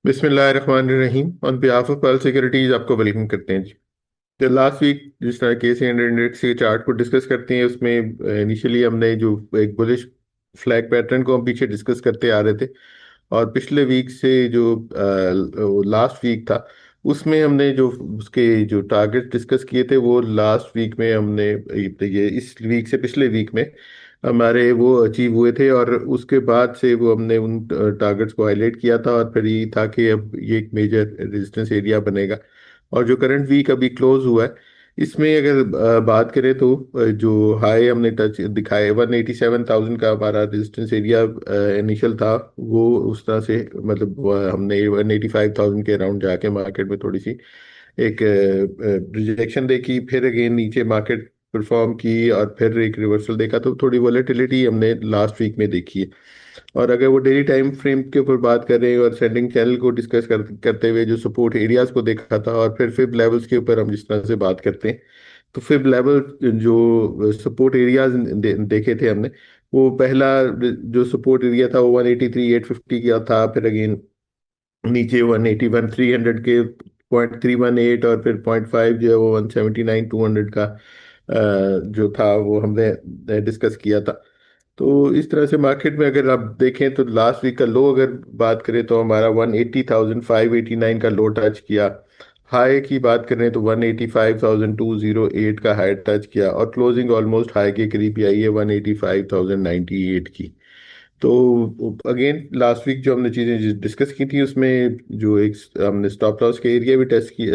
बिस्मिल्लाहिर्रहमानिर्रहीम। On behalf of pearl securities आपको welcome करते हैं जी। तो लास्ट वीक जिस तरह के हंड्रेड इंडेक्स के चार्ट को डिस्कस करते हैं, उसमें इनिशियली हमने जो एक बुलिश फ्लैग पैटर्न को हम पीछे डिस्कस करते आ रहे थे। और पिछले वीक से जो लास्ट वीक था, उसमें हमने जो उसके जो टारगेट डिस्कस किए थे वो लास्ट वीक में हमने ये इस वीक से पिछले वीक में हमारे वो अचीव हुए थे। और उसके बाद से वो हमने उन टारगेट्स को हाईलाइट किया था, और फिर ये था कि अब ये एक मेजर रेजिस्टेंस एरिया बनेगा। और जो करंट वीक अभी क्लोज हुआ है, इसमें अगर बात करें तो जो हाई हमने टच दिखाए 187,000 का हमारा रेजिस्टेंस एरिया इनिशियल था, वो उस तरह से मतलब हमने 185,000 के अराउंड जाके मार्केट में थोड़ी सी एक रिजेक्शन देखी, फिर अगेन नीचे मार्केट परफॉर्म की, और फिर एक रिवर्सल देखा। तो थोड़ी वॉलेटिलिटी हमने लास्ट वीक में देखी है। और अगर वो डेली टाइम फ्रेम के ऊपर बात करें और सेंडिंग चैनल को डिस्कस करते हुए जो सपोर्ट एरियाज को देखा था, और फिर फिब लेवल्स के ऊपर हम जिस तरह से बात करते हैं, तो फिब लेवल जो सपोर्ट एरियाज देखे थे हमने, वो पहला जो सपोर्ट एरिया था वो 183,850 का था। फिर अगेन नीचे 181,300 के 0.318, और फिर 0.5 जो है वो 179,200 का जो था वो हमने डिस्कस किया था। तो इस तरह से मार्केट में अगर आप देखें तो लास्ट वीक का लो अगर बात करें तो हमारा 180,589 का लो टच किया। हाई की बात करें तो 185,208 का हाई टच किया, और क्लोजिंग ऑलमोस्ट हाई के करीब ही आई है 185,098 की। तो अगेन लास्ट वीक जो हमने चीज़ें डिस्कस की थी, उसमें जो एक हमने स्टॉप लॉस के एरिया भी टेस्ट की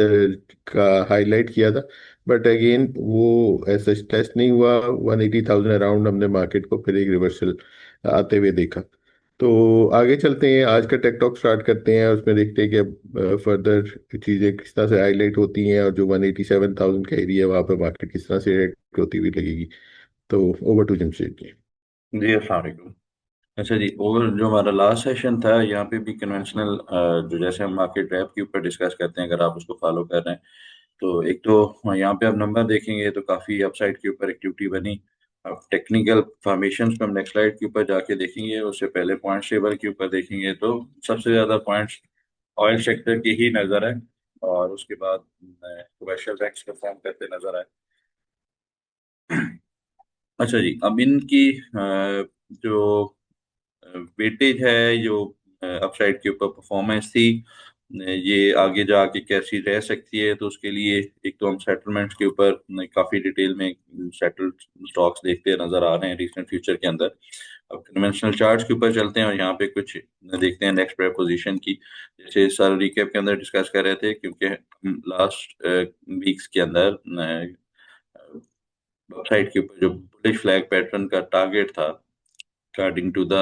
का हाईलाइट किया था। बट अगेन वो ऐसा टेस्ट नहीं हुआ। 180,000 अराउंड हमने मार्केट को फिर एक रिवर्सल आते हुए देखा। तो आगे चलते हैं, आज का टेक टॉक स्टार्ट करते हैं, उसमें देखते हैं कि फर्दर चीज़ें किस तरह से हाईलाइट होती हैं, और जो 187,000 का एरिया है वहाँ पर मार्केट किस तरह से react होती हुई लगेगी। तो ओवर टू जमशेद जी। जी अस्सलाम वालेकुम। अच्छा जी, और जो हमारा लास्ट सेशन था यहाँ पे भी कन्वेंशनल जो जैसे हम मार्केट रैप के ऊपर डिस्कस करते हैं, अगर आप उसको फॉलो कर रहे हैं तो एक तो यहाँ पे आप नंबर देखेंगे तो काफ़ी अपसाइड के ऊपर एक्टिविटी बनी। अब टेक्निकल फॉर्मेशन पे हम नेक्स्ट स्लाइड के ऊपर जाके देखेंगे, उससे पहले पॉइंट टेबल के ऊपर देखेंगे तो सबसे ज़्यादा पॉइंट्स ऑयल सेक्टर की ही नज़र है, और उसके बाद कमर्शियल बैंक्स परफॉर्म करते नजर आए। अच्छा जी, अब इनकी जो वेटेज है, जो अपसाइड के ऊपर परफॉर्मेंस थी, ये आगे जाके कैसी रह सकती है, तो उसके लिए एक तो हम सेटलमेंट्स के ऊपर काफ़ी डिटेल में सेटल्ड स्टॉक्स देखते नजर आ रहे हैं रिसेंट फ्यूचर के अंदर। अब कन्वेंशनल चार्ट्स के ऊपर चलते हैं और यहाँ पे कुछ देखते हैं नेक्स्ट पोजीशन की। जैसे सर रिकेप के अंदर डिस्कस कर रहे थे, क्योंकि लास्ट वीक्स के अंदर वेबसाइट के ऊपर जो बुलिश फ्लैग पैटर्न का टारगेट था according to the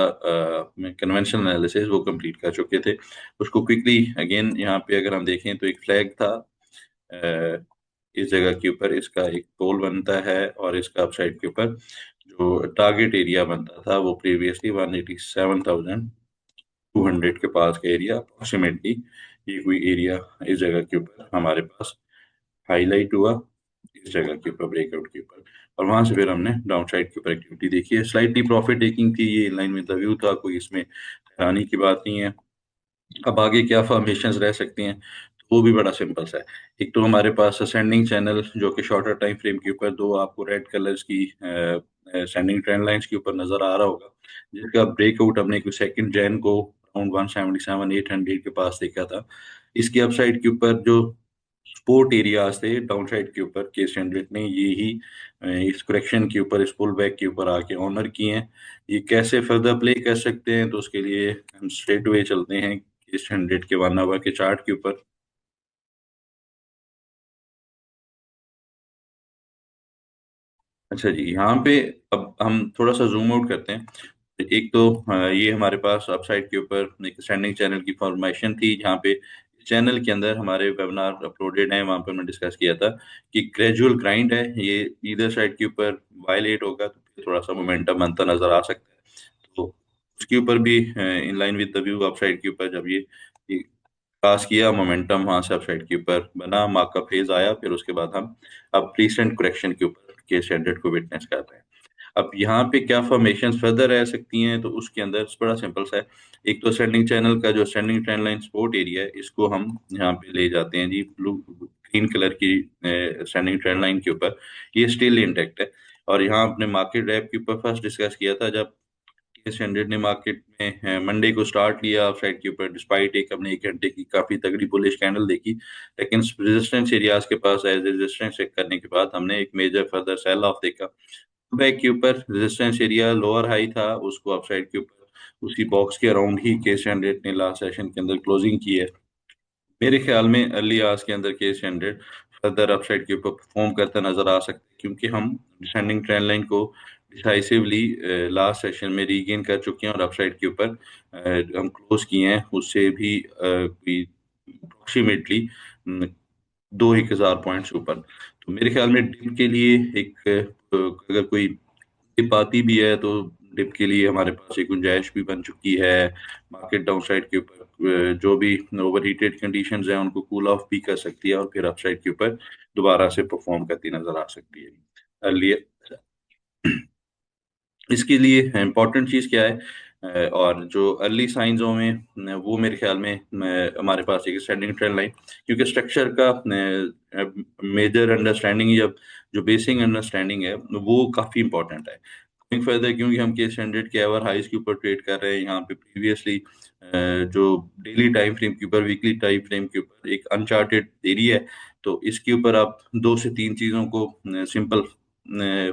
conventional analysis, वो कंप्लीट कर चुके थे। उसको क्विकली अगेन यहाँ पे अगर हम देखें तो एक फ्लैग था इस जगह के ऊपर, इसका एक पोल बनता है, और इसका अपसाइड के ऊपर जो टारगेट एरिया बनता था वो प्रीवियसली 187,200 के पास का एरिया अप्रोक्सीमेटली, ये कोई एरिया इस जगह के ऊपर हमारे पास हाईलाइट हुआ, इस जगह के ऊपर ब्रेकआउट के ऊपर। और वहां से फिर हमने डाउन साइड के ऊपर एक्टिविटी देखी है, स्लाइटली प्रॉफिट टेकिंग थी, ये in line with the view था, कोई इसमें हैरानी की बात नहीं है। अब आगे क्या फॉर्मेशंस रह सकती हैं, तो वो भी बड़ा सिंपल सा है। एक तो हमारे पास असेंडिंग चैनल जो कि शॉर्टर टाइम फ्रेम के ऊपर दो आपको रेड कलर्स की असेंडिंग ट्रेंड लाइंस के ऊपर नजर आ रहा होगा, जिसका ब्रेकआउट हमने कोई सेकंड जैन को अराउंड 177,800 के पास देखा था। इसके अपसाइड के ऊपर जो सपोर्ट एरियाज थे डाउन साइड के ऊपर, केस जनरेट ने ये ही इस करेक्शन के ऊपर, इस पुल बैक के ऊपर आके ऑनर किए हैं। ये कैसे फर्दर प्ले कर सकते हैं, तो उसके लिए हम स्ट्रेट वे चलते हैं केस 100 के 1 आवर के चार्ट के ऊपर। अच्छा जी, यहाँ पे अब हम थोड़ा सा जूम आउट करते हैं। एक तो ये हमारे पास अपसाइड के ऊपर एक स्टैंडिंग चैनल की फॉर्मेशन थी, जहाँ पे चैनल के अंदर हमारे वेबिनार अपलोडेड हैं, वहाँ पे हमने डिस्कस किया था कि ग्रेजुअल ग्राइंड है, ये इधर साइड के ऊपर वायलेट होगा तो फिर थोड़ा सा मोमेंटम बनता नजर आ सकता है। तो उसके ऊपर भी in line with the view upside के ऊपर जब ये पास किया, मोमेंटम वहां से अपसाइड के ऊपर बना, मार्कअप फेज आया, फिर उसके बाद हम अब रिसेंट करेक्शन के ऊपर केस 100 को विटनेस कर रहे हैं। अब यहाँ पे क्या फॉर्मेशन फर्दर रह सकती हैं, तो उसके अंदर बड़ा सिंपल सा है। एक तो स्टैंडिंग चैनल का जो standing trend line support area है, इसको हम यहाँ पे ले जाते हैं जी ब्लू ग्रीन कलर की स्टैंडिंग ट्रेंड लाइन के ऊपर। ये स्टिल इंटेक्ट है। और यहाँ अपने मार्केट रैप के ऊपर फर्स्ट डिस्कस किया था, जब स्टैंडर्ड ने मार्केट में मंडे को स्टार्ट लिया अपसाइड के ऊपर, डिस्पाइट एक हमने 1 घंटे की काफी तगड़ी बुलिश कैंडल देखी, लेकिन रेजिस्टेंस एरियाज के पास एज रेजिस्टेंस चेक करने के बाद हमने एक मेजर फर्दर सेल ऑफ देखा। बैक के ऊपर रेजिस्टेंस एरिया लोअर हाई था, उसको अपसाइड के ऊपर उसी बॉक्स के अराउंड ही के स्टैंडर्ड ने लास्ट सेशन के अंदर क्लोजिंग की है। मेरे ख्याल में अर्ली आवर्स के अंदर के स्टैंडर्ड फर्दर अपसाइड के ऊपर परफॉर्म करता नजर आ सकता है, क्योंकि हम डिसेंडिंग ट्रेंड लाइन को डिसाइसिवली लास्ट सेशन में रीगेन कर चुके हैं और अपसाइड के ऊपर हम क्लोज किए हैं उससे भी कोई अप्रोक्सीमेटली 2-1 हज़ार पॉइंट्स ऊपर। तो मेरे ख्याल में डिप के लिए एक अगर कोई डिप आती भी है तो डिप के लिए हमारे पास एक गुंजाइश भी बन चुकी है। मार्केट डाउनसाइड के ऊपर जो भी ओवर हीटेड कंडीशंस हैं उनको कूल ऑफ भी कर सकती है और फिर अपसाइड के ऊपर दोबारा से परफॉर्म करती नजर आ सकती है। अर्ली इसके लिए इम्पोर्टेंट चीज़ क्या है, और जो अर्ली साइंसों में वो मेरे ख्याल में हमारे पास एक स्टैंडिंग ट्रेंड लाइन, क्योंकि स्ट्रक्चर का मेजर अंडरस्टैंडिंग या जो बेसिक अंडरस्टैंडिंग है वो काफ़ी इंपॉर्टेंट है। गोइंग फर्दर, क्योंकि हम के स्टैंडर्ड के एवर हाइज के ऊपर ट्रेड कर रहे हैं, यहाँ पे प्रीवियसली जो डेली टाइम फ्रेम के ऊपर, वीकली टाइम फ्रेम के ऊपर एक अनचार्टेड एरिया है। तो इसके ऊपर आप 2 से 3 चीज़ों को सिंपल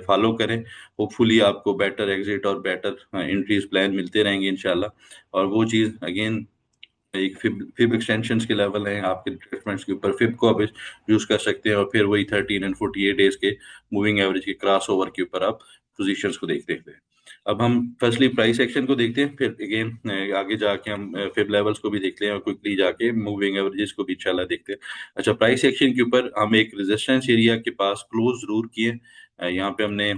फॉलो करें, होपफुली आपको बेटर एग्जिट और बेटर एंट्रीज प्लान मिलते रहेंगे इंशाल्लाह। और वो चीज़ अगेन एक फिब एक्सटेंशन के लेवल हैं आपके रिट्रेसमेंट्स के ऊपर, फिब को आप यूज कर सकते हैं और फिर वही 13 एंड 48 डेज के मूविंग एवरेज के क्रॉस ओवर के ऊपर आप पोजीशंस को देखते हैं। अब हम फर्स्टली प्राइस एक्शन को देखते हैं, फिर अगेन आगे जाके हम फिब लेवल्स को भी देखते हैं और क्विकली जाके मूविंग एवरेजेस को भी इंशाल्लाह देखते हैं। अच्छा, प्राइस एक्शन के ऊपर हम एक रेजिस्टेंस एरिया के पास क्लोज जरूर किए। यहाँ पे हमने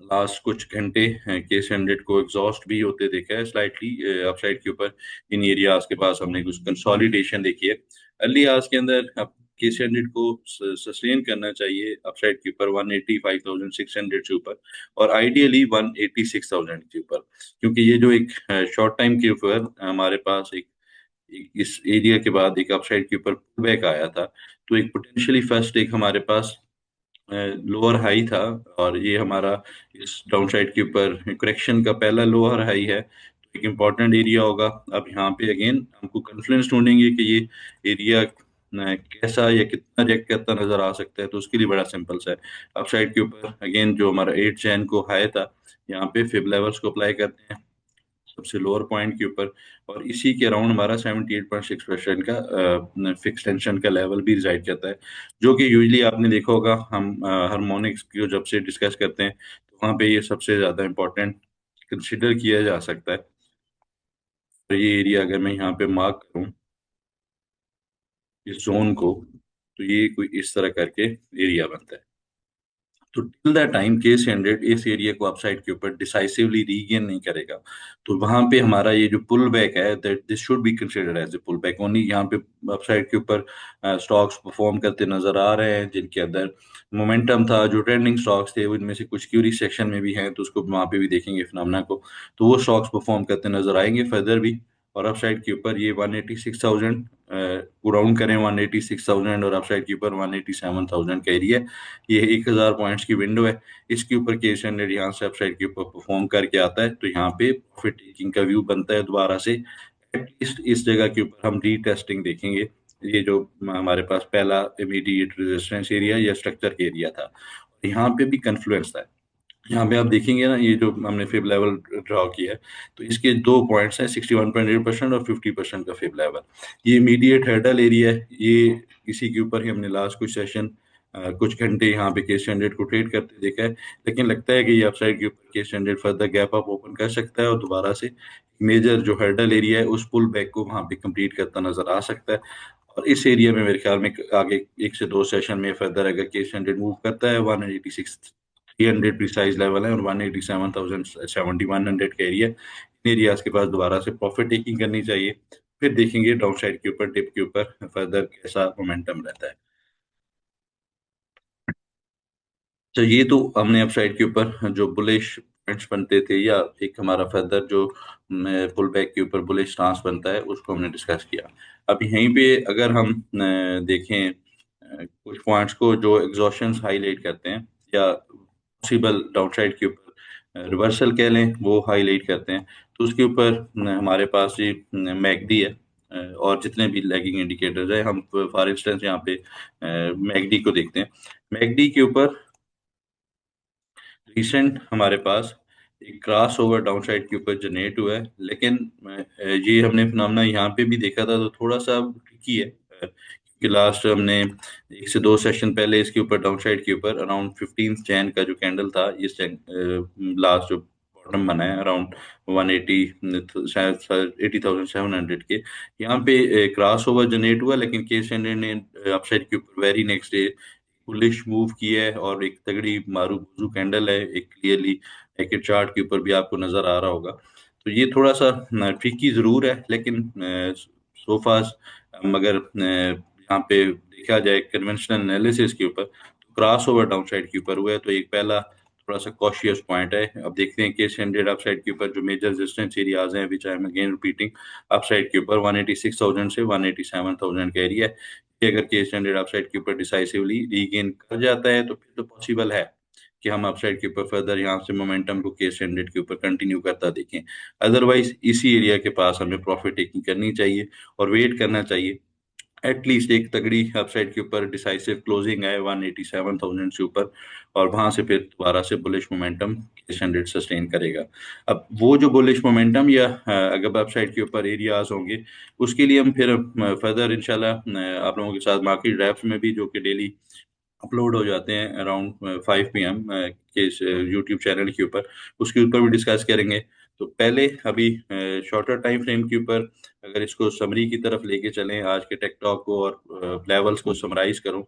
लास्ट कुछ घंटे केस हंड्रेड को एग्जॉस्ट भी होते देखा है स्लाइटली अपसाइड के ऊपर। इन एरियाज के पास हमने कुछ कंसोलिडेशन देखी है। अर्ली आवर्स के अंदर अब केस हंड्रेड को सस्टेन करना चाहिए अपसाइड के ऊपर 185,600 से ऊपर, और आइडियली 186,000 के ऊपर, क्योंकि ये जो एक शॉर्ट टाइम के ऊपर हमारे पास इस एरिया के बाद एक अपसाइड के ऊपर बैक आया था, तो एक पोटेंशियली फर्स्ट एक हमारे पास लोअर हाई था, और ये हमारा इस डाउन साइड के ऊपर करेक्शन का पहला लोअर हाई है, तो एक इम्पॉर्टेंट एरिया होगा। अब यहाँ पे अगेन हमको कॉन्फिडेंस ढूंढेंगे कि ये एरिया कैसा या कितना रिएक्ट करता नजर आ सकता है, तो उसके लिए बड़ा सिंपल सा है। अप साइड के ऊपर अगेन जो हमारा 8 जैन को हाई था, यहाँ पे फिब लेवल्स को अप्लाई करते हैं सबसे लोअर पॉइंट के ऊपर, और इसी के अराउंड हमारा 78.6% का फिक्स टेंशन का लेवल भी रिजाइड करता है, जो कि यूजली आपने देखा होगा हम हार्मोनिक्स को जब से डिस्कस करते हैं तो वहाँ पे ये सबसे ज़्यादा इम्पोर्टेंट कंसिडर किया जा सकता है। तो ये एरिया अगर मैं यहाँ पे मार्क करूँ इस जोन को, तो ये कोई इस तरह करके एरिया बनता है। तो till the time case hundred इस एरिया को अपसाइड के ऊपर डिसाइसिवली रीगेन नहीं करेगा, तो वहां पे हमारा ये जो पुल बैक है that this should be considered as a pull back only. यहाँ पे अपसाइड के ऊपर स्टॉक्स परफॉर्म करते नजर आ रहे हैं जिनके अंदर मोमेंटम था, जो ट्रेंडिंग स्टॉक्स थे उनमें से कुछ क्यूरी सेक्शन में भी हैं, तो उसको वहां पे भी देखेंगे फिनोमेना को, तो वो स्टॉक्स परफॉर्म करते नजर आएंगे फर्दर भी। और अपसाइड के ऊपर ये 186,000 को राउंड करें 186,000, और अपसाइड के ऊपर 187,000 का एरिया, ये 1,000 पॉइंट्स की विंडो है। इसके ऊपर केस हंड्रेड यहाँ से अपसाइड के ऊपर परफॉर्म करके आता है, तो यहाँ पे प्रॉफिट टेकिंग का व्यू बनता है दोबारा से। एटलीस्ट इस जगह के ऊपर हम रीटेस्टिंग देखेंगे, ये जो हमारे पास पहला इमीडिएट रेजिस्टेंस एरिया या स्ट्रक्चर का एरिया था, यहाँ पे भी कन्फ्लुएंस था। यहाँ पे आप देखेंगे ना, ये जो हमने फिब लेवल ड्रॉ किया है, तो इसके 2 पॉइंट्स हैं, 61.8% और 50% का फिब लेवल। ये इमीडिएट हर्डल एरिया है, ये इसी के ऊपर ही हमने लास्ट कुछ सेशन कुछ घंटे यहाँ पे केस हंड्रेड को ट्रेड करते देखा है, लेकिन लगता है कि ये अपसाइड के ऊपर case hundred further gap up open कर सकता है और दोबारा से मेजर जो हर्डल एरिया है उस पुल बैक को वहाँ पे कंप्लीट करता नजर आ सकता है। और इस एरिया में मेरे ख्याल में आगे 1 से 2 सेशन में फर्दर अगर केस हंड्रेड मूव करता है, 186 300 प्रिसाइज लेवल है और 187,000 7100 का एरिया, इन एरियाज के पास दोबारा से प्रॉफिट टेकिंग करनी चाहिए। फिर देखेंगे डाउन साइड के ऊपर डिप के ऊपर फर्दर कैसा मोमेंटम रहता है। तो ये तो हमने अपसाइड के ऊपर जो बुलिश पॉइंट्स बनते थे, या एक हमारा फर्दर जो पुल बैक के ऊपर बुलिश स्टांस बनता है, उसको हमने डिस्कस किया। अब यहीं पे अगर हम देखें कुछ पॉइंट्स को जो एग्जॉशन हाईलाइट करते हैं, या पॉसिबल डाउनसाइड के ऊपर रिवर्सल कह लें, वो हाईलाइट करते हैं, तो उसके ऊपर हमारे पास ये मैकडी है, और जितने भी लैगिंग इंडिकेटर्स है, हम फॉर इंस्टेंस यहाँ पे मैकडी को देखते हैं। मैकडी के ऊपर रिसेंट हमारे पास एक क्रॉस ओवर डाउनसाइड के ऊपर जनरेट हुआ है, लेकिन ये हमने फिनोमेना यहाँ पे भी देखा था, तो थोड़ा सा ट्रिकी है, क्योंकि लास्ट हमने 1 से 2 सेशन पहले इसके ऊपर डाउनसाइड के ऊपर अराउंड 15 जैन का जो कैंडल था, इस लास्ट जो बॉटम बना है अराउंड 180, शायद 80,700 के, यहाँ पे क्रॉस ओवर जनरेट हुआ, लेकिन केस हंड्रेड ने अपसाइड के ऊपर very next day bullish move किया है, और एक तगड़ी मारू बुजू कैंडल है, एक क्लियरली नेकेड चार्ट के ऊपर भी आपको नजर आ रहा होगा। तो ये थोड़ा सा ट्रिकी जरूर है, लेकिन सोफा अगर यहाँ पे देखा जाए कन्वेंशनल एनालिसिस के ऊपर, तो क्रॉस ओवर डाउन साइड के ऊपर हुआ है, तो एक पहला थोड़ा सा कॉशियस पॉइंट है। अब देखते हैं केस हंड्रेड अपसाइड के ऊपर जो मेजर रेजिस्टेंस एरियाज हैं, which I am again repeating, upside के ऊपर 186,000 से 187,000 का एरिया है, कि अगर केस हंड्रेड अपसाइड के ऊपर डिसाइसिवली रीगेन कर जाता है, तो फिर तो पॉसिबल है कि हम अपसाइड के ऊपर फर्दर यहाँ से मोमेंटम को केस हंड्रेड के ऊपर कंटिन्यू करता देखें। अदरवाइज इसी एरिया के पास हमें प्रॉफिट टेकिंग करनी चाहिए और वेट करना चाहिए। एटलीस्ट एक तगड़ी अपसाइड के ऊपर डिसाइसिव क्लोजिंग है 187,000 से ऊपर, और वहां से फिर दोबारा से bullish momentum case hundred sustain करेगा। अब वो जो बुलिश मोमेंटम या अगर अपसाइड के ऊपर एरियाज होंगे, उसके लिए हम फिर फर्दर इंशाल्लाह आप लोगों के साथ मार्केट ड्राफ्ट में भी, जो कि डेली अपलोड हो जाते हैं अराउंड 5 PM के यूट्यूब चैनल के ऊपर, उसके ऊपर भी डिस्कस करेंगे। तो पहले अभी शॉर्टर टाइम फ्रेम के ऊपर अगर इसको समरी की तरफ लेके चलें, आज के टेकटॉक को और लेवल्स को समराइज करूं,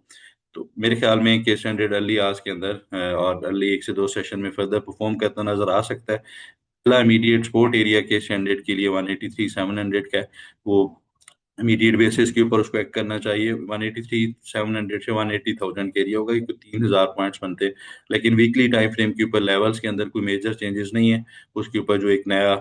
तो मेरे ख्याल में केस हंड्रेड अर्ली आज के अंदर और अर्ली 1 से 2 सेशन में फर्दर परफॉर्म करता नजर आ सकता है। पहला immediate support area case hundred के लिए 183,700 का है, वो इमीडिएट बेसिस के ऊपर उसको एक्ट करना चाहिए। 183,700 से 180,000 के एरिया होगा, क्योंकि 3,000 पॉइंट्स बनते हैं, लेकिन वीकली टाइम फ्रेम के ऊपर लेवल्स के अंदर कोई मेजर चेंजेस नहीं है। उसके ऊपर जो एक नया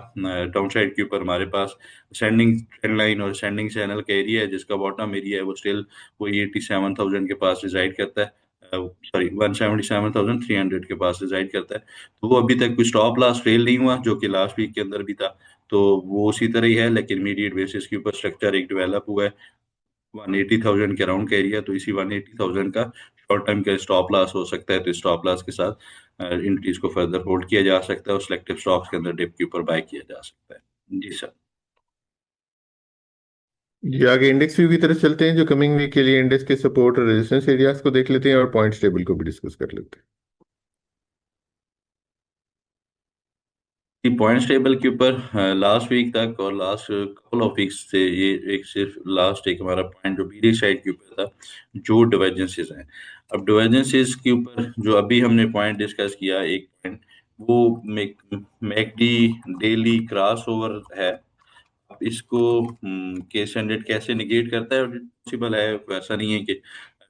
डाउन साइड के ऊपर हमारे पास सेंडिंग ट्रेंड लाइन और सेंडिंग चैनल का एरिया है, जिसका बॉटम एरिया है वो स्टिल वही 87,000 के पास रिजाइड करता है, सॉरी 177,300 के पास रिजाइड करता है। तो वो अभी तक कोई स्टॉप लॉस फेल नहीं हुआ, जो कि लास्ट वीक के अंदर भी था। तो वो उसी तरह ही है, लेकिन इमीडिएट बेसिस के ऊपर स्ट्रक्चर एक डेवलप हुआ है 180,000 के अराउंड का एरिया, तो इसी 180,000 का शॉर्ट टर्म का स्टॉप लॉस हो सकता है। तो स्टॉप लॉस के साथ एंट्रीज को फर्दर होल्ड किया जा सकता है, और सिलेक्टिव स्टॉक्स के अंदर डिप के ऊपर बाय किया जा सकता है। जी सर। जी, आगे इंडेक्स व्यू की तरफ चलते हैं, जो कमिंग वीक के लिए इंडेक्स के सपोर्ट और रेजिस्टेंस एरियाज को देख लेते हैं और पॉइंट्स टेबल को भी डिस्कस कर लेते हैं। पॉइंट्स टेबल के ऊपर लास्ट वीक तक और लास्ट कपल ऑफ वीक्स से ये एक सिर्फ लास्ट एक हमारा पॉइंट जो बीडी साइड के ऊपर था, जो डिवर्जेंसेस हैं। अब डिवर्जेंसेस के ऊपर जो अभी हमने पॉइंट डिस्कस किया, एक पॉइंट वो मैकडी डेली क्रॉस ओवर है। अब इसको केस हंड्रेड कैसे निगेट करता है, और पॉसिबल है, ऐसा नहीं है कि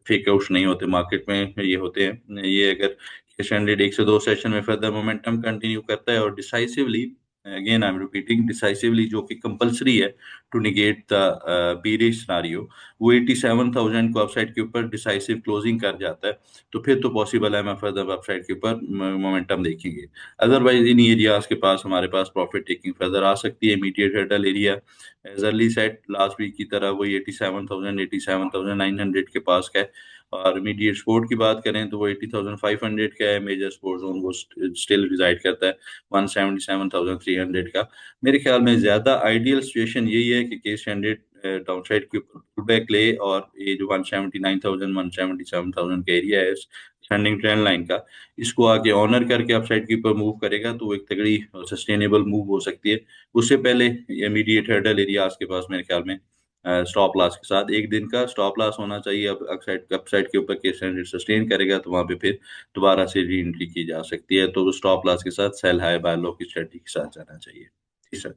फेक आउट्स नहीं होते मार्केट में, ये होते हैं। ये अगर केस हंड्रेड 1 से 2 सेशन में फर्दर मोमेंटम कंटिन्यू करता है और decisively, again I am repeating, decisively जो कि कंपलसरी है to negate the bearish scenario, वो 87,000 को अपसाइड के ऊपर डिसाइसिव क्लोजिंग कर जाता है, तो फिर तो पॉसिबल है मैं फर्दर अपसाइड के ऊपर मोमेंटम देखेंगे। अदरवाइज इन एरियाज के पास हमारे पास प्रॉफिट टेकिंग फर्दर आ सकती है। Immediate hurdle area as early set last week की तरह वही 87,000 87,900 के पास का है, और इमीडिएट सपोर्ट की बात करें तो वो 80,500 का है। मेजर सपोर्ट जोन वो स्टिल रिजाइड करता है 177,300 का। मेरे ख्याल में ज्यादा आइडियल सिचुएशन यही है कि केस हंड्रेड डाउनसाइड के ऊपर पुल बैक ले, और ये जो 179,000 177,000 का एरिया है स्टैंडिंग ट्रेंड लाइन का, इसको आगे ऑनर करके अपसाइड के ऊपर मूव करेगा, तो वो एक तगड़ी सस्टेनेबल मूव हो सकती है। उससे पहले इमीडिएट हर्डल एरिया आपके पास मेरे ख्याल में स्टॉप लॉस के साथ एक दिन का स्टॉप लॉस होना चाहिए। अब अपसाइड के ऊपर केस हंड्रेड सस्टेन करेगा, तो वहां पे फिर दोबारा से री एंट्री की जा सकती है। तो स्टॉप लॉस के साथ सेल हाई बाय लो की स्ट्रेटजी के साथ जाना चाहिए। जी सर।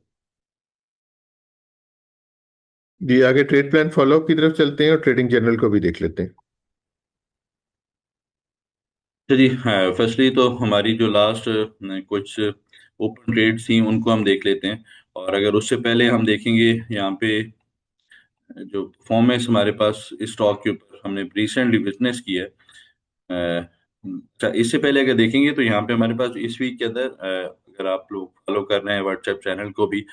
जी, आगे ट्रेड प्लान फॉलोअप की तरफ चलते हैं और ट्रेडिंग जर्नल को भी देख लेते हैं। चलिए, फर्स्टली तो हमारी जो लास्ट कुछ ओपन ट्रेड्स थी उनको हम देख लेते हैं। और अगर उससे पहले हम देखेंगे यहाँ पे जो परफॉर्मेंस हमारे पास इस स्टॉक के ऊपर हमने रिसेंटली विटनेस की है। अच्छा, इससे पहले अगर देखेंगे तो यहाँ पे हमारे पास इस वीक के अंदर, अगर आप लोग फॉलो कर रहे हैं व्हाट्सएप चैनल को भी,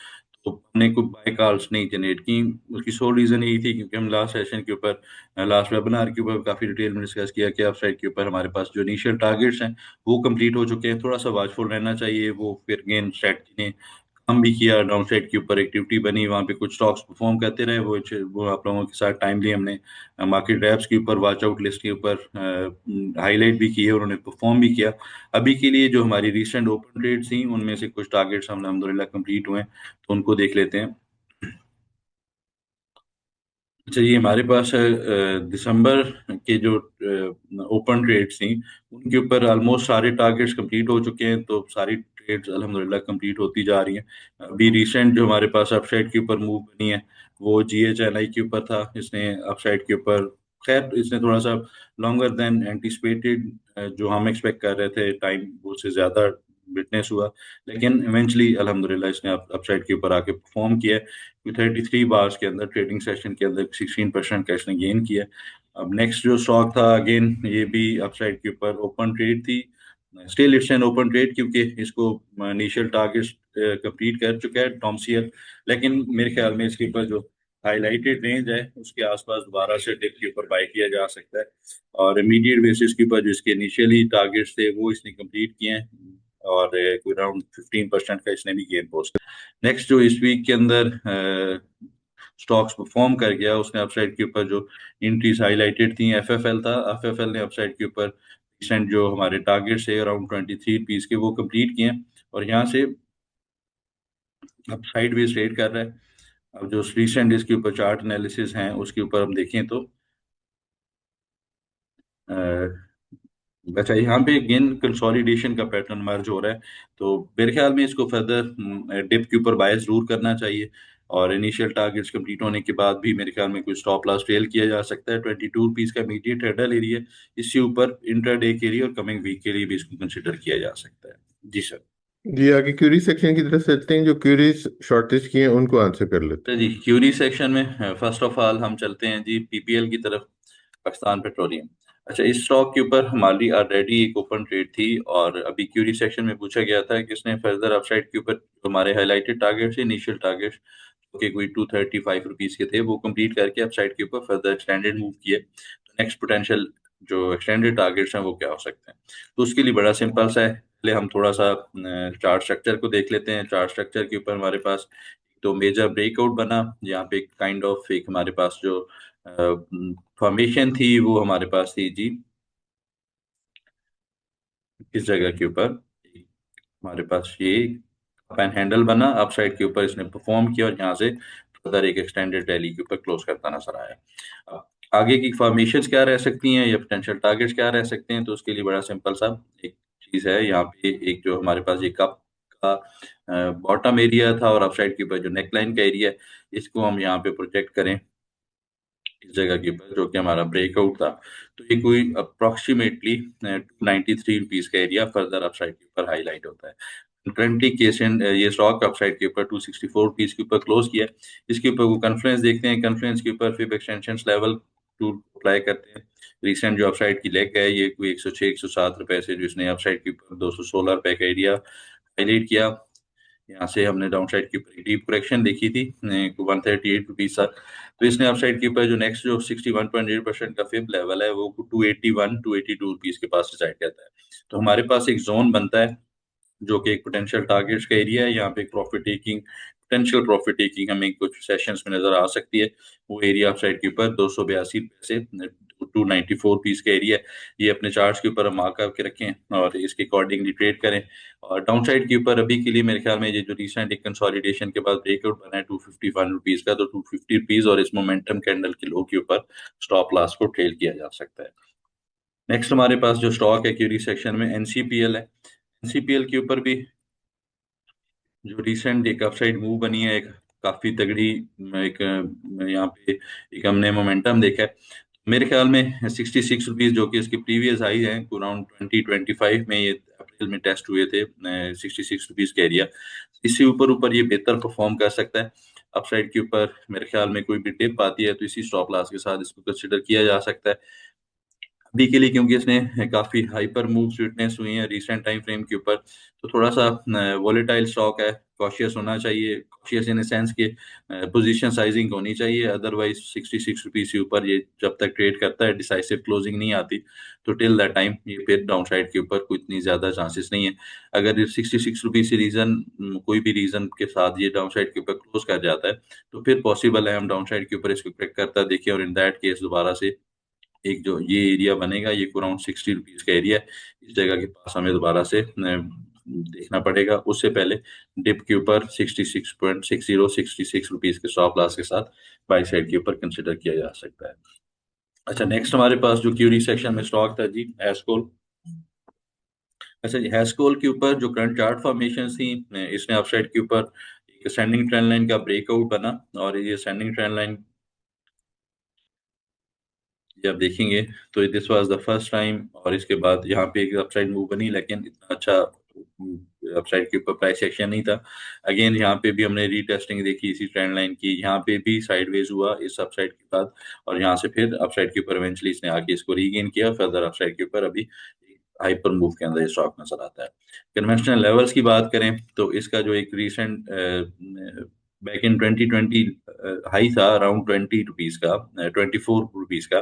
तो हमने कोई बाय कॉल्स नहीं जनरेट की। उसकी सोल रीजन यही थी क्योंकि हम लास्ट सेशन के ऊपर, लास्ट वेबिनार के ऊपर काफी डिटेल में डिस्कस किया कि अपसाइड के ऊपर हमारे पास जो इनिशियल टारगेट्स हैं वो कंप्लीट हो चुके हैं। थोड़ा सा वाचफुल रहना चाहिए। वो फिर गेन स्ट्रेटजी ने हम भी किया, डाउन साइड के ऊपर एक्टिविटी बनी, वहाँ पे कुछ स्टॉक्स परफॉर्म करते रहे। वो आप लोगों के साथ टाइमली हमने मार्केट रैप्स के ऊपर, वॉच आउट लिस्ट के ऊपर हाईलाइट भी किए, उन्होंने परफॉर्म भी किया। अभी के लिए जो हमारी रिसेंट ओपन ट्रेड्स थी उनमें से कुछ टारगेट्स हमने अल्हम्दुलिल्लाह कंप्लीट हुए हैं, तो उनको देख लेते हैं। अच्छा, ये हमारे पास है दिसंबर के जो ओपन ट्रेड्स थी उनके ऊपर ऑलमोस्ट सारे टारगेट्स कंप्लीट हो चुके हैं, तो सारी ट्रेड्स अल्हम्दुलिल्लाह कंप्लीट होती जा रही हैं। अभी रिसेंट जो हमारे पास अपसाइड के ऊपर मूव बनी है वो GHNI के ऊपर था। इसने अपसाइड के ऊपर, खैर इसने थोड़ा सा लॉन्गर देन एंटिसिपेटेड, जो हम एक्सपेक्ट कर रहे थे टाइम, उससे ज़्यादा विटनेस हुआ, लेकिन इवेंचुअली अल्हम्दुलिल्लाह इसने अपसाइड के ऊपर आके परफॉर्म किया है। 33 बार्स के अंदर, ट्रेडिंग सेशन के अंदर 16% का इसने गेन किया। अब नेक्स्ट जो स्टॉक था, अगेन ये भी अपसाइड के ऊपर ओपन ट्रेड थी। Still it's an open trade क्योंकि इसको इनिशियल टारगेट कंप्लीट कर चुका है टॉमसीएल, लेकिन मेरे ख्याल में इसके ऊपर जो हाईलाइटेड रेंज है उसके आसपास दोबारा से डिप के ऊपर बाय किया जा सकता है। और इमीडिएट बेसिस के ऊपर जो इसके इनिशियली टारगेट्स थे वो इसने कंप्लीट किए हैं, और कोई अराउंड 15% का इसने भी गेन पोस्ट। नेक्स्ट जो इस वीक के अंदर स्टॉक्स परफॉर्म कर गया, उसने अपसाइड के ऊपर जो एंट्रीज हाईलाइटेड थी, FFL था। FFL ने अपसाइड के ऊपर रिसेंट जो हमारे टारगेट्स है अराउंड 23 रुपीज के, वो कंप्लीट किए हैं, और यहाँ से अब साइड वेज ट्रेड कर रहा है। अब जो रिसेंट इसके ऊपर चार्ट एनालिसिस हैं उसके ऊपर हम देखें तो अच्छा, यहाँ पे गेन कंसोलिडेशन का पैटर्न मर्ज हो रहा है, तो मेरे ख्याल में इसको फर्दर डिप के ऊपर बाय जरूर करना चाहिए। और इनिशियल टारगेट्स कंप्लीट होने के बाद भी मेरे ख्याल में कोई स्टॉप लॉस ट्रेल किया जा सकता है। 22 रुपीज का इमीडिएट हेडल एरिया, इससे ऊपर इंट्राडे के लिए और कमिंग वीक के लिए भी इसको कंसिडर किया जा सकता है। जी सर। जी, आगे क्यूरी सेक्शन की तरफ चलते हैं। जो क्यूरीज शॉर्टेज की हैं उनको आंसर कर लेते तो जी, क्यूरी सेक्शन में फर्स्ट ऑफ ऑल हम चलते हैं जी PPL की तरफ, पाकिस्तान पेट्रोलियम। अच्छा, इस स्टॉक के ऊपर हमारी ऑलरेडी एक ओपन ट्रेड थी, और अभी क्यूरी सेक्शन में पूछा गया था कि इसने फर्दर अपसाइड के ऊपर जो हमारे हाईलाइटेड टारगेट थे, इनिशियल टारगेट जो कि कोई 235 रुपीज के थे, वो कंप्लीट करके अपसाइड के ऊपर फर्दर एक्सटेंडेड मूव किए। तो नेक्स्ट पोटेंशियल जो एक्सटेंडेड टारगेट्स हैं वो क्या हो सकते हैं? तो उसके लिए बड़ा सिंपल सा है, पहले हम थोड़ा सा चार्ट स्ट्रक्चर को देख लेते हैं। चार्ट स्ट्रक्चर के ऊपर हमारे पास तो मेजर ब्रेकआउट बना, यहाँ पे काइंड ऑफ एक हमारे पास जो फॉर्मेशन थी वो हमारे पास थी जी इस जगह के ऊपर। हमारे पास ये पैन हैंडल बना, अप साइड के ऊपर इसने परफॉर्म किया, और यहाँ से फर्दर एक एक्सटेंडेड रैली के ऊपर क्लोज करता नजर आया। अब आगे की फॉर्मेशंस क्या रह सकती हैं या पोटेंशियल टारगेट्स क्या रह सकते हैं? तो उसके लिए बड़ा सिंपल सा एक चीज है, यहाँ पे एक जो हमारे पास ये कप का बॉटम एरिया था और अपसाइड के ऊपर जो नेकलाइन का एरिया है, इसको हम यहाँ पे प्रोजेक्ट करें इस जगह के ऊपर, जो कि हमारा ब्रेकआउट था, तो ये कोई अप्रोक्सीमेटली 93 रुपीज का एरिया फर्दर अपसाइड के ऊपर हाईलाइट होता है। करंटली केस एंड ये स्टॉक अपसाइड के ऊपर 264 रुपीज के ऊपर क्लोज किया है। इसके ऊपर वो कन्फ्लुएंस देखते हैं, कन्फ्लुएंस के ऊपर फिर एक्सटेंशन लेवल टू अप्लाई करते हैं। रिसेंट जो अपसाइड की लेग है ये कोई 106 107 रुपए से, जो इसने अपसाइड के ऊपर 216 रुपए का एरिया हाईलाइट किया। यहाँ से हमने डाउन साइड के ऊपर डीप करेक्शन देखी थी, 138 रुपीज तक। तो इसने अपसाइड के ऊपर जो नेक्स्ट जो 61.8% का फिफ्थ लेवल है वो 282 रुपीज के पास डिसाइड करता है। तो हमारे पास एक जोन बनता है जो कि एक पोटेंशियल टारगेट्स का एरिया है। यहाँ पे एक profit taking, potential profit taking हमें कुछ सेशंस में नजर आ सकती है। वो एरिया अपसाइड के ऊपर 282 पैसे, 294 पीस का एरिया है। ये अपने चार्ट्स के ऊपर हम मार्क करके रखें और इसके अकॉर्डिंगली ट्रेड करें। और डाउन साइड के ऊपर अभी के लिए मेरे ख्याल में ये जो रिसेंट एक कंसोलिडेशन के बाद ब्रेकआउट बना है 251 रुपीज का, तो 250 रुपीज और इस मोमेंटम कैंडल के लो के ऊपर स्टॉप लॉस को ट्रेल किया जा सकता है। नेक्स्ट हमारे पास जो स्टॉक है क्यूरी सेक्शन में NCPL है। NCPL के ऊपर भी जो रिसेंट एक अपसाइड मूव बनी है, एक काफी तगड़ी, एक यहाँ पे एक हमने मोमेंटम देखा है। मेरे ख्याल में 66 रुपीज़, जो कि इसकी प्रीवियस हाई है अराउंड 2025 में, ये अप्रैल में टेस्ट हुए थे 66 रुपीज़ का एरिया। इससे ऊपर ऊपर ये बेहतर परफॉर्म कर सकता है। अपसाइड के ऊपर मेरे ख्याल में कोई भी डिप आती है तो इसी स्टॉप लॉस के साथ इसको कंसिडर किया जा सकता है अभी के लिए, क्योंकि इसने काफी हाइपर मूव्स विटनेस हुई हैं रिसेंट टाइम फ्रेम के ऊपर। तो थोड़ा सा वॉलेटाइल स्टॉक है, कॉशियस होना चाहिए। कॉशियस इन सेंस के पोजीशन साइजिंग होनी चाहिए, अदरवाइज 66 रुपीज से ऊपर ये जब तक ट्रेड करता है, डिसाइसिव क्लोजिंग नहीं आती, तो टिल दैट टाइम ये फिर डाउन साइड के ऊपर कोई इतनी ज्यादा चांसेस नहीं है। अगर 66 रुपीज से रीजन कोई भी रीजन के साथ ये डाउन साइड के ऊपर क्लोज कर जाता है, तो फिर पॉसिबल है हम डाउन साइड के ऊपर इसको क्रैक करता देखिए, और इन दैट केस दोबारा से एक जो ये एरिया बनेगा, ये अराउंड 60 रुपीज का एरिया है। इस जगह के पास हमें दोबारा से देखना पड़ेगा। उससे पहले डिप के ऊपर 66.60 66 रुपीज के स्टॉप लॉस के साथ बाई साइड के ऊपर कंसिडर किया जा सकता है। अच्छा, नेक्स्ट हमारे पास जो क्यूरी सेक्शन में स्टॉक था जी, हैस्कोल। अच्छा जी, हैस्कोल के ऊपर जो करंट चार्ट फॉर्मेशन थी, इसने अपसाइड के ऊपर एक सेंडिंग ट्रेंड लाइन का ब्रेकआउट बना, और ये सेंडिंग ट्रेंड लाइन जब देखेंगे तो this was the first time, और इसके बाद यहाँ पे एक अपसाइड मूव बनी, लेकिन इतना अच्छा अपसाइड के ऊपर प्राइस एक्शन नहीं था। अगेन यहाँ पे भी हमने रीटेस्टिंग देखी इसी ट्रेंड लाइन की, यहाँ पे भी साइडवेज हुआ इस अपसाइड के बाद, और यहाँ से फिर अपसाइड के ऊपर इवेंचुअली इसने आके इसको रीगेन किया, फर्दर अपसाइड के ऊपर अभी हाइपर मूव के अंदर ये स्टॉक नजर आता है। कन्वेंशनल लेवल्स की बात करें तो इसका जो एक रीसेंट बैक इन 2020 हाई था अराउंड 20 रुपीज का, 24 रुपीज का,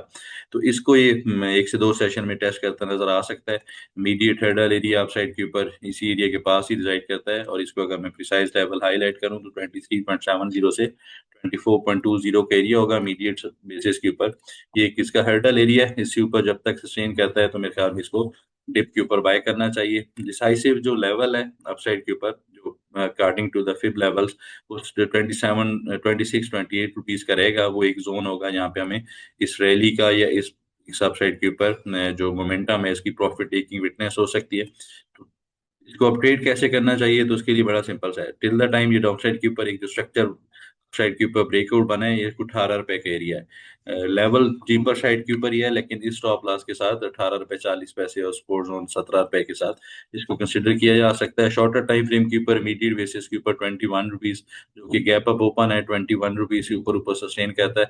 तो इसको ये 1 से 2 सेशन में टेस्ट करता नजर आ सकता है। मीडिएट हेडर एरिया अपसाइड के ऊपर इसी एरिया के पास ही रिजाइड करता है, और इसको अगर मैं प्रिसाइज लेवल हाईलाइट करूं तो 23.70 से 24.20 का एरिया होगा मीडिएट बेसिस के ऊपर। ये किसका हर्डल एरिया है, इसके ऊपर जब तक सस्टेन करता है तो मेरे ख्याल में इसको डिप के ऊपर बाय करना चाहिए। डिसाइसिव जो लेवल है अपसाइड के ऊपर, जो according to the fib levels, उस 26 28 रुपीज का रहेगा, वो एक जोन होगा जहाँ पे हमें इस रैली का या इस अपसाइड के ऊपर जो मोमेंटम है इसकी प्रॉफिट टेकिंग विटनेस हो सकती है। तो इसको अपग्रेड कैसे करना चाहिए, तो उसके लिए बड़ा सिंपल सा है, टिल द टाइम ये डाउन साइड के ऊपर एक जो स्ट्रक्चर साइड के ऊपर ब्रेकआउट बना है, ये 18 रुपए का एरिया है। लेवल डीपर साइड के ऊपर ही है, लेकिन इस स्टॉप लॉस के साथ 18 रुपए 40 पैसे और सपोर्ट जोन 17 रुपए के साथ इसको कंसिडर किया जा सकता है। शॉर्टर टाइम फ्रेम के ऊपर इमीडिएट बेसिस के ऊपर 21 रुपीज, जो कि गैप अप ओपन है 21 रुपीज से ऊपर ऊपर सस्टेन करता है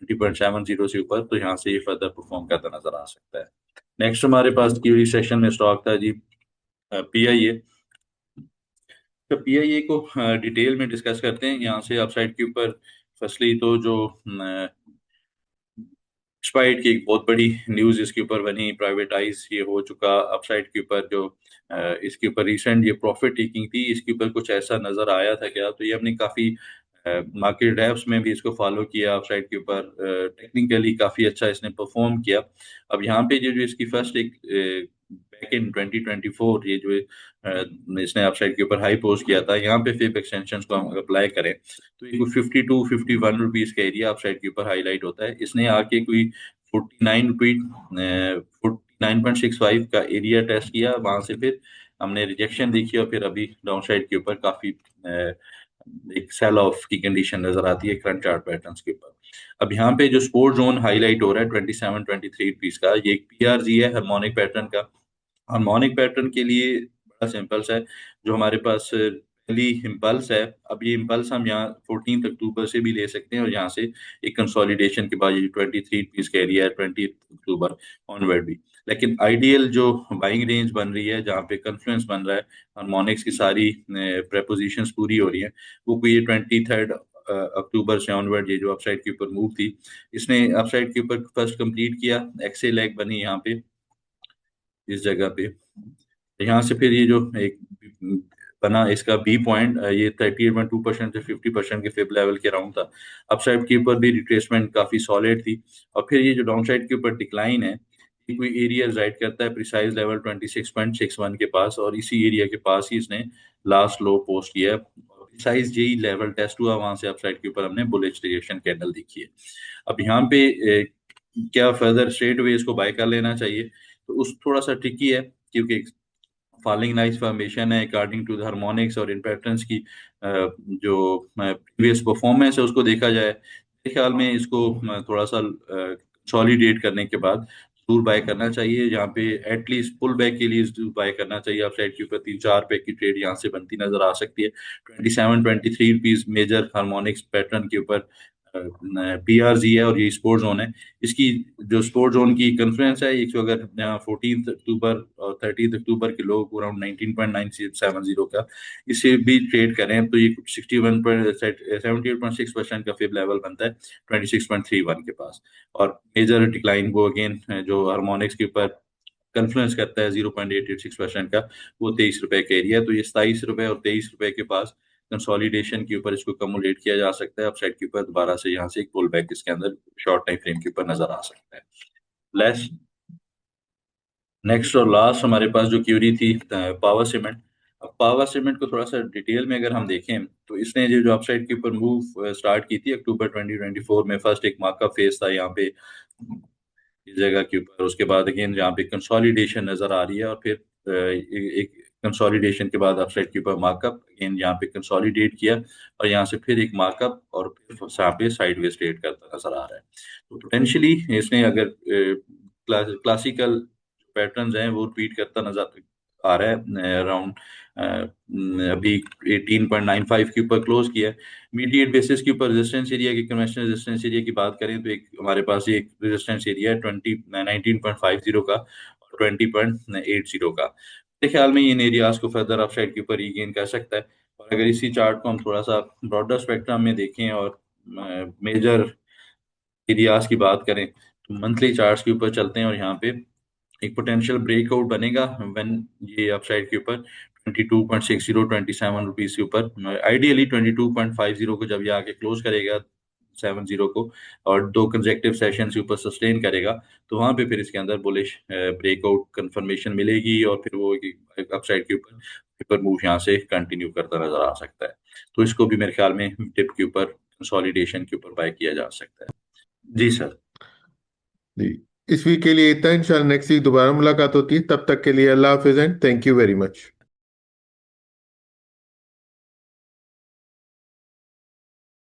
20.70 से ऊपर, तो यहाँ से ये फर्दर परफॉर्म करता नजर आ सकता है। नेक्स्ट हमारे पास क्यूरी सेक्शन में स्टॉक था जी, पीआईए। तो पीआईए को डिटेल में डिस्कस करते हैं यहाँ से अपसाइड के ऊपर। फर्स्टली तो जो स्पाइट की एक बहुत बड़ी न्यूज इसके ऊपर बनी, प्राइवेटाइज ये हो चुका अपसाइड के ऊपर, जो इसके ऊपर रिसेंट ये प्रॉफिट टेकिंग थी, इसके ऊपर कुछ ऐसा नजर आया था क्या, तो ये हमने काफी मार्केट डेप्स में भी इसको फॉलो किया, अपसाइड के ऊपर टेक्निकली काफी अच्छा इसने परफॉर्म किया। अब यहाँ पे जो जो इसकी फर्स्ट एक बैक इन 2024 ये जो इसने अपसाइड के ऊपर हाई पोस्ट किया था, यहाँ पे फिप एक्सटेंशन को हम अप्लाई करें तो ये कोई 52 51 रुपीज का एरिया अपसाइड के ऊपर हाईलाइट होता है। इसने आके कोई 49.65 का एरिया टेस्ट किया, वहां से फिर हमने रिजेक्शन देखी, और फिर अभी डाउन साइड के ऊपर काफी एक सेल ऑफ की कंडीशन नजर आती है करंट चार्ट पैटर्न्स के ऊपर। अब यहाँ पे जो सपोर्ट जोन हाईलाइट हो रहा है 27 23 रुपीज का, ये एक पीआरजी है हार्मोनिक पैटर्न का। हार्मोनिक पैटर्न के लिए बड़ा सिंपल सा है, जो हमारे पास पहली इम्पल्स है, अब ये इम्पल्स हम यहाँ 14 अक्टूबर से भी ले सकते हैं, और यहाँ से एक कंसोलिडेशन के बाद ये 23 रुपीज का एरिया है 20 अक्टूबर ऑनवर्ड भी। लेकिन आइडियल जो बाइंग रेंज बन रही है, जहाँ पे कन्फ्लुएंस बन रहा है, हार्मोनिक्स की सारी प्रेपोजिशंस पूरी हो रही हैं, वो कोई ये 23 अक्टूबर से ऑनवर्ड, ये जो अपसाइड के ऊपर मूव थी, इसने अपसाइड के ऊपर फर्स्ट कंप्लीट किया, एक्से लेग बनी यहाँ पे इस जगह पे। यहाँ से फिर ये जो एक बना इसका बी पॉइंट, ये 38.2% से 50% के फिब लेवल के अराउंड था। अपसाइड के ऊपर भी रिट्रेसमेंट काफी सॉलिड थी, और फिर ये जो डाउन साइड के ऊपर डिक्लाइन है, ये कोई एरिया राइट करता है प्रिसाइज लेवल 26.61 के पास, और इसी एरिया के पास ही इसने लास्ट लो पोस्ट किया है। प्रिसाइज यही लेवल टेस्ट हुआ, वहां से अपसाइड के ऊपर हमने बुलिश रिजेक्शन कैंडल देखी है। अब यहाँ पे क्या फर्दर स्ट्रेट वे इसको बाय कर लेना चाहिए, तो उस थोड़ा सा ट्रिकी है, क्योंकि फॉलिंग नाइस फॉर्मेशन है अकॉर्डिंग टू द हार्मोनिक्स, और इन पैटर्न्स की जो प्रीवियस परफॉर्मेंस है उसको देखा जाए, मेरे ख्याल में इसको थोड़ा सा कंसोलिडेट करने के बाद जरूर बाय करना चाहिए। जहाँ पे एटलीस्ट पुल बैक के लिए जरूर बाय करना चाहिए। आप साइड के ऊपर 3-4 रुपए की ट्रेड यहाँ से बनती नजर आ सकती है। 27-23 रुपीज मेजर हार्मोनिक्स पैटर्न के ऊपर PRZ है और ये स्पोर्ट जोन है। इसकी जो स्पोर्ट जोन की कॉन्फ्रेंस है, एक अगर 14 अक्टूबर और 30 अक्टूबर के लोग अराउंड 19.970 का इसे भी ट्रेड करें तो ये 78.6% का फिब लेवल बनता है 26.31 के पास। और मेजर डिक्लाइन वो अगेन जो हार्मोनिक्स के ऊपर कन्फ्लुएंस करता है 0.886% का, वो 23 रुपए का एरिया है। तो ये 27 रुपए और 23 रुपए के पास कंसोलिडेशन के ऊपर इसको कमुलेट किया जा सकता है। अपसाइड के ऊपर दोबारा से यहाँ से एक पुल बैक इसके अंदर शॉर्ट टाइम फ्रेम के ऊपर नजर आ सकता है। लेस नेक्स्ट और लास्ट हमारे पास जो क्यूरी थी पावर सीमेंट। अब पावर सीमेंट को थोड़ा सा डिटेल में अगर हम देखें तो इसने जो अपसाइड के ऊपर मूव स्टार्ट की थी अक्टूबर 2024 में, फर्स्ट एक मार्कअप फेज था यहाँ पे इस जगह के ऊपर। उसके बाद अगेन यहाँ पे कंसोलिडेशन नजर आ रही है और फिर एक कंसोलिडेशन के बाद अपसाइड के ऊपर मार्कअप, अगेन यहाँ पे कंसोलिडेट किया और यहाँ से फिर एक मार्कअप और फिर यहाँ पे साइडवेज ट्रेड करता नजर आ रहा है। तो पोटेंशियली इसने अगर क्लासिकल पैटर्न्स हैं वो रिपीट करता नजर आ रहा है अराउंड अभी 18.95 के ऊपर क्लोज किया है। इमीडिएट बेसिस के ऊपर रेजिस्टेंस एरिया की, कन्वेंशनल रेजिस्टेंस एरिया की बात करें तो एक हमारे पास एक रेजिस्टेंस एरिया है 19.50 का और 20.80 का। मेरे ख्याल में इन एरियाज को फर्दर अपसाइड के ऊपर रीगेन कर सकता है। और अगर इसी चार्ट को हम थोड़ा सा ब्रॉडर स्पेक्ट्रम में देखें और मेजर एरियाज की बात करें तो मंथली चार्ट्स के ऊपर चलते हैं और यहाँ पे एक पोटेंशियल ब्रेकआउट बनेगा व्हेन ये अपसाइड के ऊपर 22.60 27 रुपीज के ऊपर, आइडियली 22.50 को जब ये आके क्लोज करेगा 70 को और दो कंसेक्टिव सेशन के ऊपर सस्टेन करेगा तो वहां पे फिर इसके अंदर बुलिश ब्रेकआउट कंफर्मेशन मिलेगी और फिर वो अपसाइड के ऊपर मूव यहाँ से कंटिन्यू करता नजर आ सकता है। तो इसको भी मेरे ख्याल में टिप के ऊपर कंसोलिडेशन के ऊपर बाय किया जा सकता है। जी सर। जी, इस वीक के लिए इतना। इंशाल्लाह नेक्स्ट वीक दोबारा मुलाकात होती है, तब तक के लिए अल्लाह हाफिज and thank you very much.